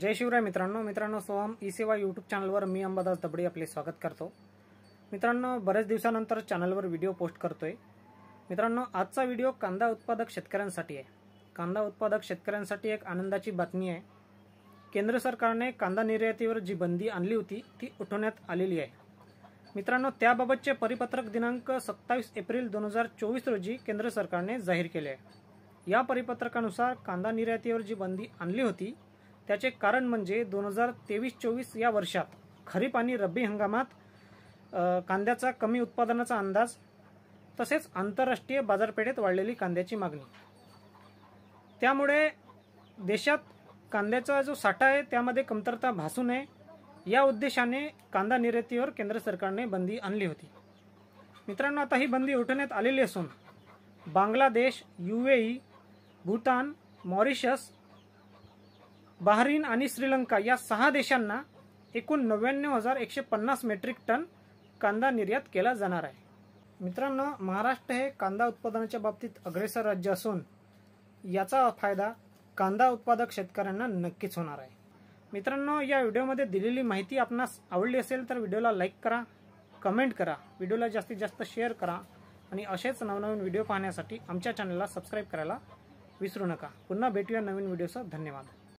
जय शिवराय मित्रांनो सोहम ई सेवा यूट्यूब चॅनलवर मी अंबादास दबडे आपले स्वागत करतो। मित्रांनो, बरेच दिवसानंतर चॅनलवर व्हिडिओ पोस्ट करतोय। मित्रांनो, आजचा व्हिडिओ कांदा उत्पादक शेतकऱ्यांसाठी आहे। कांदा उत्पादक शेतकऱ्यांसाठी एक आनंदाची बातमी आहे। केंद्र सरकारने कांदा निर्यातीवर जी बंदी आणली होती ती उठवण्यात आलेली आहे। मित्रांनो, त्याबाबतचे परिपत्रक दिनांक 27 एप्रिल 2024 रोजी केंद्र सरकारने जाहीर केले आहे। या परिपत्रकानुसार कांदा निर्यातीवर जी बंदी आणली होती त्याचे कारण म्हणजे 2023-24 या वर्षात खरीप आणि रब्बी हंगामात कांद्याचा कमी उत्पादनाचा अंदाज, तसेच आंतरराष्ट्रीय बाजारपेठेत वाढलेली कांद्याची मागणी। त्यामुळे देशात कांद्याचा जो साठा आहे त्यामध्ये कमतरता भासू नये या उद्देशाने कांदा निर्यातीवर केंद्र सरकारने बंदी आणली होती। मित्रांनो, आता ही बंदी उठवण्यात आलेली असून Bangladesh, UAE, Bhutan, Mauritius, Bahrain आणि श्रीलंका या 6 देशांना एकूण 99,150 मेट्रिक टन कांदा निर्यात केला जाणार आहे। मित्रांनो, महाराष्ट्र हे कांदा उत्पादनाच्या बाबतीत अग्रेसर राज्य असून याचा फायदा कांदा उत्पादक शेतकऱ्यांना नक्कीच होणार आहे। मित्रांनो, या व्हिडिओमध्ये दिलेली माहिती आपणास आवडली असेल तर व्हिडिओला लाईक करा, कमेंट करा, व्हिडिओला जास्तीत जास्त शेअर करा आणि असेच नवनवीन व्हिडिओ पाहण्यासाठी आमच्या चॅनलला सबस्क्राइब करायला विसरू नका। पुन्हा भेटूया नवीन व्हिडिओसह। धन्यवाद।